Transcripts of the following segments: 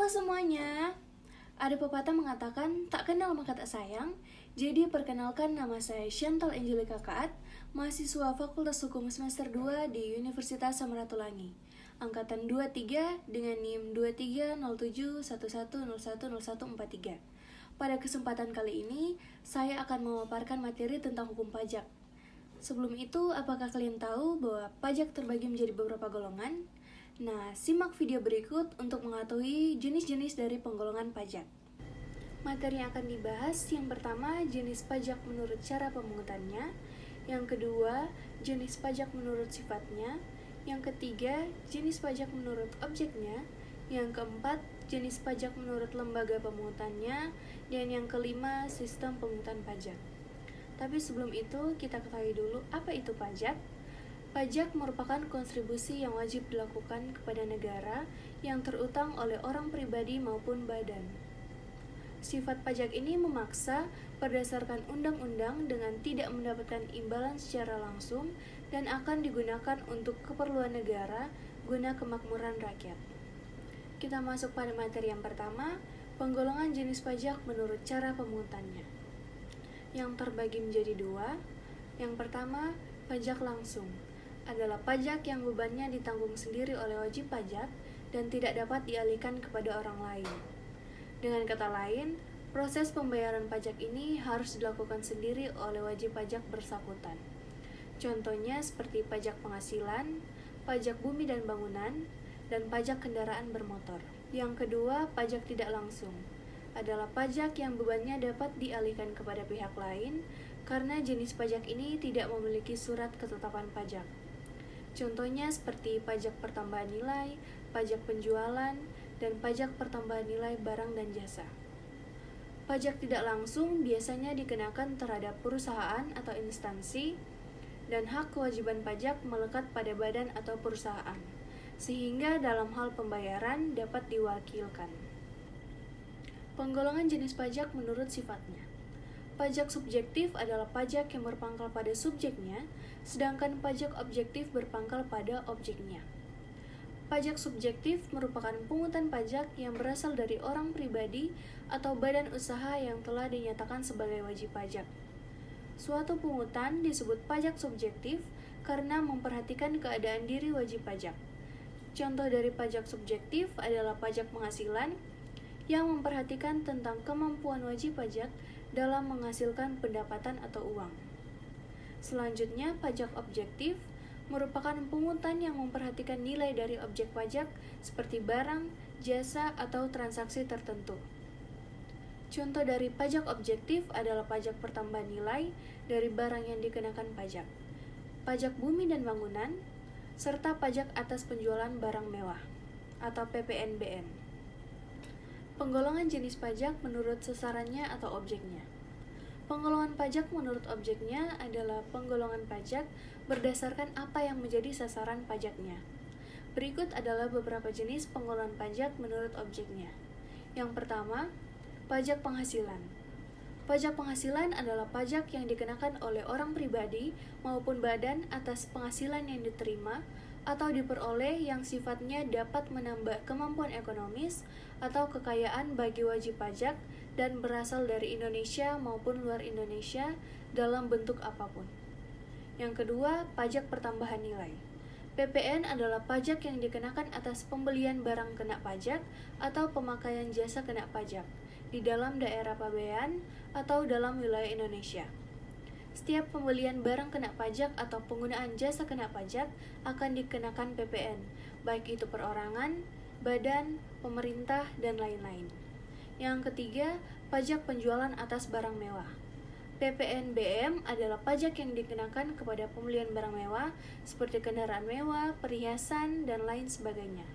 Halo semuanya. Ada pepatah mengatakan tak kenal maka tak sayang. Jadi perkenalkan, nama saya Chantal Angelika Kaat, mahasiswa Fakultas Hukum semester 2 di Universitas Samratulangi, angkatan 23 dengan NIM 230711010143. Pada kesempatan kali ini, saya akan memaparkan materi tentang hukum pajak. Sebelum itu, apakah kalian tahu bahwa pajak terbagi menjadi beberapa golongan? Nah, simak video berikut untuk mengetahui jenis-jenis dari penggolongan pajak. Materi yang akan dibahas, yang pertama, jenis pajak menurut cara pemungutannya. Yang kedua, jenis pajak menurut sifatnya. Yang ketiga, jenis pajak menurut objeknya. Yang keempat, jenis pajak menurut lembaga pemungutannya. Dan yang kelima, sistem pemungutan pajak. Tapi sebelum itu, kita ketahui dulu apa itu pajak. Pajak merupakan kontribusi yang wajib dilakukan kepada negara yang terutang oleh orang pribadi maupun badan. Sifat pajak ini memaksa berdasarkan undang-undang dengan tidak mendapatkan imbalan secara langsung dan akan digunakan untuk keperluan negara guna kemakmuran rakyat. Kita masuk pada materi yang pertama, penggolongan jenis pajak menurut cara pemungutannya. Yang terbagi menjadi dua. Yang pertama, pajak langsung adalah pajak yang bebannya ditanggung sendiri oleh wajib pajak dan tidak dapat dialihkan kepada orang lain. Dengan kata lain, proses pembayaran pajak ini harus dilakukan sendiri oleh wajib pajak bersangkutan. Contohnya seperti pajak penghasilan, pajak bumi dan bangunan, dan pajak kendaraan bermotor. Yang kedua, pajak tidak langsung adalah pajak yang bebannya dapat dialihkan kepada pihak lain karena jenis pajak ini tidak memiliki surat ketetapan pajak. Contohnya seperti pajak pertambahan nilai, pajak penjualan, dan pajak pertambahan nilai barang dan jasa. Pajak tidak langsung biasanya dikenakan terhadap perusahaan atau instansi, dan hak kewajiban pajak melekat pada badan atau perusahaan, sehingga dalam hal pembayaran dapat diwakilkan. Penggolongan jenis pajak menurut sifatnya. Pajak subjektif adalah pajak yang berpangkal pada subjeknya, sedangkan pajak objektif berpangkal pada objeknya. Pajak subjektif merupakan pungutan pajak yang berasal dari orang pribadi atau badan usaha yang telah dinyatakan sebagai wajib pajak. Suatu pungutan disebut pajak subjektif karena memperhatikan keadaan diri wajib pajak. Contoh dari pajak subjektif adalah pajak penghasilan yang memperhatikan tentang kemampuan wajib pajak dalam menghasilkan pendapatan atau uang. Selanjutnya, pajak objektif merupakan pungutan yang memperhatikan nilai dari objek pajak seperti barang, jasa, atau transaksi tertentu. Contoh dari pajak objektif adalah pajak pertambahan nilai dari barang yang dikenakan pajak, pajak bumi dan bangunan, serta pajak atas penjualan barang mewah atau PPNBM. Penggolongan jenis pajak menurut sasarannya atau objeknya. Penggolongan pajak menurut objeknya adalah penggolongan pajak berdasarkan apa yang menjadi sasaran pajaknya. Berikut adalah beberapa jenis penggolongan pajak menurut objeknya. Yang pertama, pajak penghasilan. Pajak penghasilan adalah pajak yang dikenakan oleh orang pribadi maupun badan atas penghasilan yang diterima atau diperoleh yang sifatnya dapat menambah kemampuan ekonomis atau kekayaan bagi wajib pajak dan berasal dari Indonesia maupun luar Indonesia dalam bentuk apapun. Yang kedua, pajak pertambahan nilai. PPN adalah pajak yang dikenakan atas pembelian barang kena pajak atau pemakaian jasa kena pajak di dalam daerah pabean atau dalam wilayah Indonesia. Setiap pembelian barang kena pajak atau penggunaan jasa kena pajak akan dikenakan PPN, baik itu perorangan, badan, pemerintah, dan lain-lain. Yang ketiga, pajak penjualan atas barang mewah. PPNBM adalah pajak yang dikenakan kepada pembelian barang mewah seperti kendaraan mewah, perhiasan, dan lain sebagainya.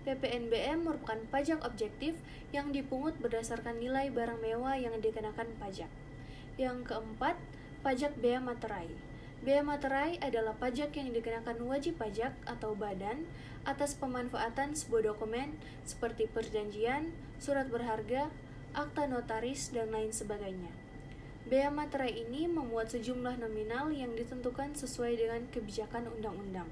PPNBM merupakan pajak objektif yang dipungut berdasarkan nilai barang mewah yang dikenakan pajak. Yang keempat, pajak bea materai. Bea materai adalah pajak yang dikenakan wajib pajak atau badan atas pemanfaatan sebuah dokumen seperti perjanjian, surat berharga, akta notaris, dan lain sebagainya. Bea materai ini memuat sejumlah nominal yang ditentukan sesuai dengan kebijakan undang-undang.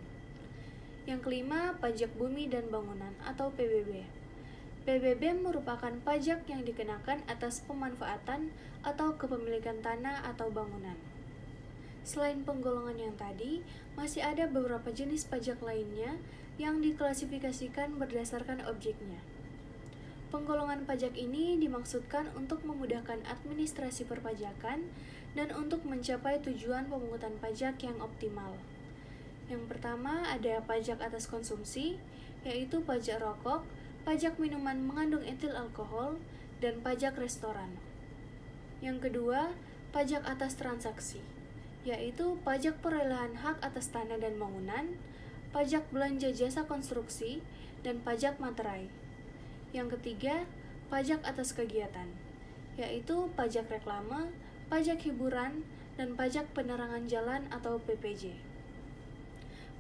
Yang kelima, pajak bumi dan bangunan atau PBB. PBB merupakan pajak yang dikenakan atas pemanfaatan atau kepemilikan tanah atau bangunan. Selain penggolongan yang tadi, masih ada beberapa jenis pajak lainnya yang diklasifikasikan berdasarkan objeknya. Penggolongan pajak ini dimaksudkan untuk memudahkan administrasi perpajakan dan untuk mencapai tujuan pemungutan pajak yang optimal. Yang pertama ada pajak atas konsumsi, yaitu pajak rokok, pajak minuman mengandung etil alkohol, dan pajak restoran. Yang kedua, pajak atas transaksi, yaitu pajak perolehan hak atas tanah dan bangunan, pajak belanja jasa konstruksi, dan pajak materai. Yang ketiga, pajak atas kegiatan, yaitu pajak reklame, pajak hiburan, dan pajak penerangan jalan atau PPJ.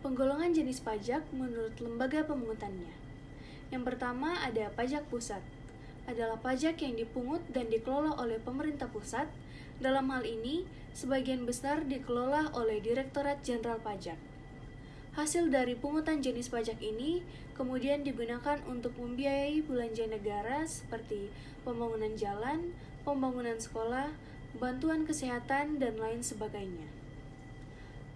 Penggolongan jenis pajak menurut lembaga pemungutannya. Yang pertama ada pajak pusat, adalah pajak yang dipungut dan dikelola oleh pemerintah pusat. Dalam hal ini, sebagian besar dikelola oleh Direktorat Jenderal Pajak. Hasil dari pungutan jenis pajak ini kemudian digunakan untuk membiayai belanja negara seperti pembangunan jalan, pembangunan sekolah, bantuan kesehatan, dan lain sebagainya.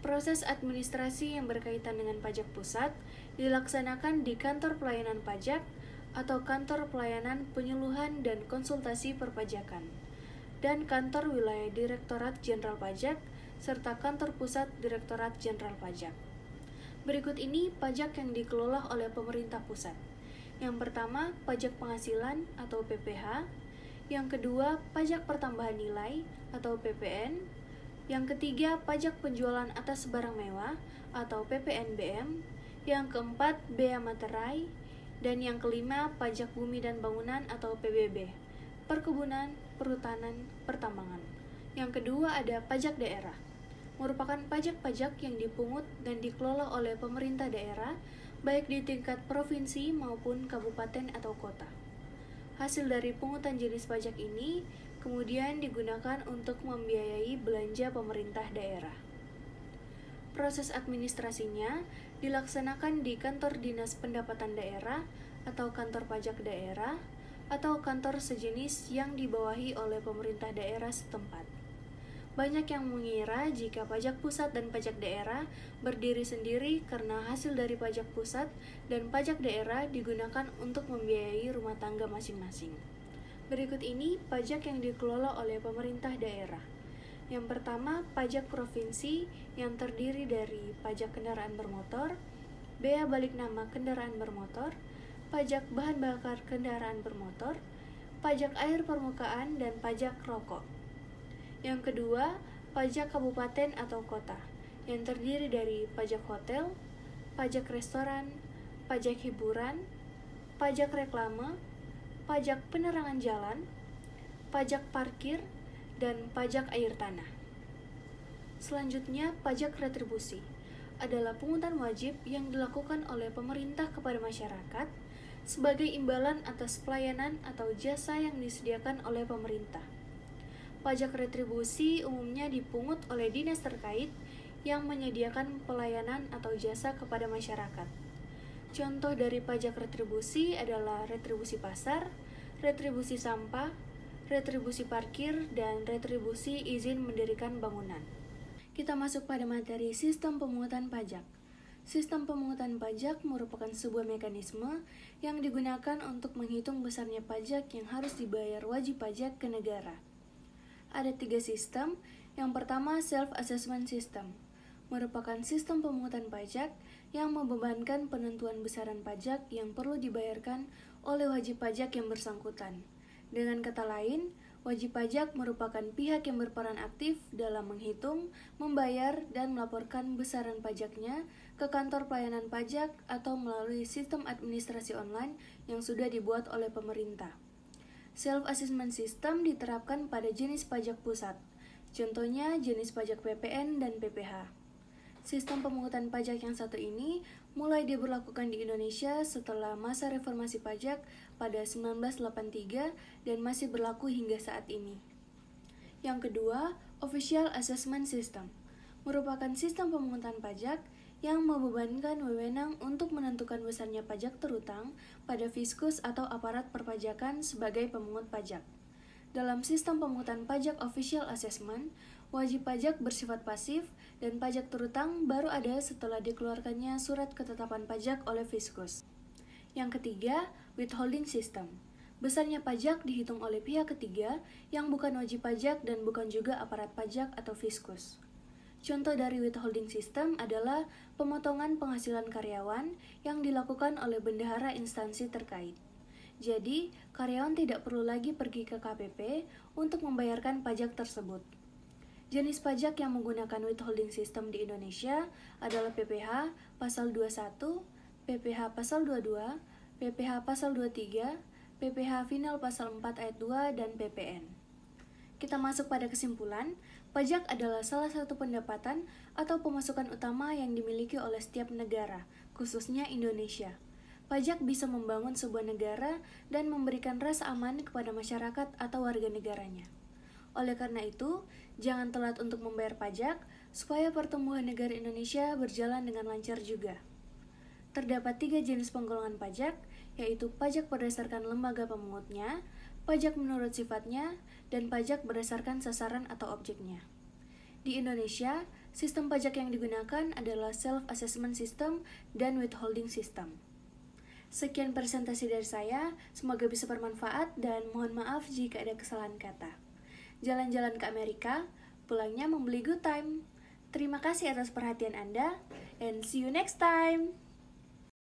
Proses administrasi yang berkaitan dengan pajak pusat dilaksanakan di kantor pelayanan pajak atau kantor pelayanan penyuluhan dan konsultasi perpajakan, dan kantor wilayah Direktorat Jenderal Pajak, serta kantor pusat Direktorat Jenderal Pajak. Berikut ini pajak yang dikelola oleh pemerintah pusat. Yang pertama, pajak penghasilan atau PPH. Yang kedua, pajak pertambahan nilai atau PPN. Yang ketiga, pajak penjualan atas barang mewah atau PPNBM. Yang keempat, bea materai. Dan yang kelima, pajak bumi dan bangunan atau PBB, perkebunan, perhutanan, pertambangan. Yang kedua ada pajak daerah, merupakan pajak-pajak yang dipungut dan dikelola oleh pemerintah daerah, baik di tingkat provinsi maupun kabupaten atau kota. Hasil dari pungutan jenis pajak ini kemudian digunakan untuk membiayai belanja pemerintah daerah. Proses administrasinya dilaksanakan di kantor dinas pendapatan daerah atau kantor pajak daerah atau kantor sejenis yang dibawahi oleh pemerintah daerah setempat. Banyak yang mengira jika pajak pusat dan pajak daerah berdiri sendiri karena hasil dari pajak pusat dan pajak daerah digunakan untuk membiayai rumah tangga masing-masing. Berikut ini pajak yang dikelola oleh pemerintah daerah. Yang pertama, pajak provinsi yang terdiri dari pajak kendaraan bermotor, bea balik nama kendaraan bermotor, pajak bahan bakar kendaraan bermotor, pajak air permukaan, dan pajak rokok. Yang kedua, pajak kabupaten atau kota yang terdiri dari pajak hotel, pajak restoran, pajak hiburan, pajak reklame, pajak penerangan jalan, pajak parkir, dan pajak air tanah. Selanjutnya, pajak retribusi adalah pungutan wajib yang dilakukan oleh pemerintah kepada masyarakat sebagai imbalan atas pelayanan atau jasa yang disediakan oleh pemerintah. Pajak retribusi umumnya dipungut oleh dinas terkait yang menyediakan pelayanan atau jasa kepada masyarakat. Contoh dari pajak retribusi adalah retribusi pasar, retribusi sampah, retribusi parkir, dan retribusi izin mendirikan bangunan. Kita masuk pada materi sistem pemungutan pajak. Sistem pemungutan pajak merupakan sebuah mekanisme yang digunakan untuk menghitung besarnya pajak yang harus dibayar wajib pajak ke negara. Ada 3 sistem. Yang pertama, self-assessment system, merupakan sistem pemungutan pajak yang membebankan penentuan besaran pajak yang perlu dibayarkan oleh wajib pajak yang bersangkutan. Dengan kata lain, wajib pajak merupakan pihak yang berperan aktif dalam menghitung, membayar, dan melaporkan besaran pajaknya ke kantor pelayanan pajak atau melalui sistem administrasi online yang sudah dibuat oleh pemerintah. Self-assessment system diterapkan pada jenis pajak pusat, contohnya jenis pajak PPN dan PPH. Sistem pemungutan pajak yang satu ini mulai diberlakukan di Indonesia setelah masa reformasi pajak pada 1983 dan masih berlaku hingga saat ini. Yang kedua, Official Assessment System, merupakan sistem pemungutan pajak yang membebankan wewenang untuk menentukan besarnya pajak terutang pada fiskus atau aparat perpajakan sebagai pemungut pajak. Dalam sistem pemungutan pajak official assessment, wajib pajak bersifat pasif dan pajak terutang baru ada setelah dikeluarkannya surat ketetapan pajak oleh fiskus. Yang ketiga, withholding system. Besarnya pajak dihitung oleh pihak ketiga yang bukan wajib pajak dan bukan juga aparat pajak atau fiskus. Contoh dari withholding system adalah pemotongan penghasilan karyawan yang dilakukan oleh bendahara instansi terkait. Jadi, karyawan tidak perlu lagi pergi ke KPP untuk membayarkan pajak tersebut. Jenis pajak yang menggunakan withholding system di Indonesia adalah PPh pasal 21, PPh pasal 22, PPh pasal 23, PPh final pasal 4 ayat 2, dan PPN. Kita masuk pada kesimpulan, pajak adalah salah satu pendapatan atau pemasukan utama yang dimiliki oleh setiap negara, khususnya Indonesia. Pajak bisa membangun sebuah negara dan memberikan rasa aman kepada masyarakat atau warga negaranya. Oleh karena itu, jangan telat untuk membayar pajak supaya pertumbuhan negara Indonesia berjalan dengan lancar juga. Terdapat 3 jenis penggolongan pajak, yaitu pajak berdasarkan lembaga pemungutnya, pajak menurut sifatnya, dan pajak berdasarkan sasaran atau objeknya. Di Indonesia, sistem pajak yang digunakan adalah self-assessment system dan withholding system. Sekian presentasi dari saya, semoga bisa bermanfaat dan mohon maaf jika ada kesalahan kata. Jalan-jalan ke Amerika, pulangnya membeli good time. Terima kasih atas perhatian Anda, and see you next time!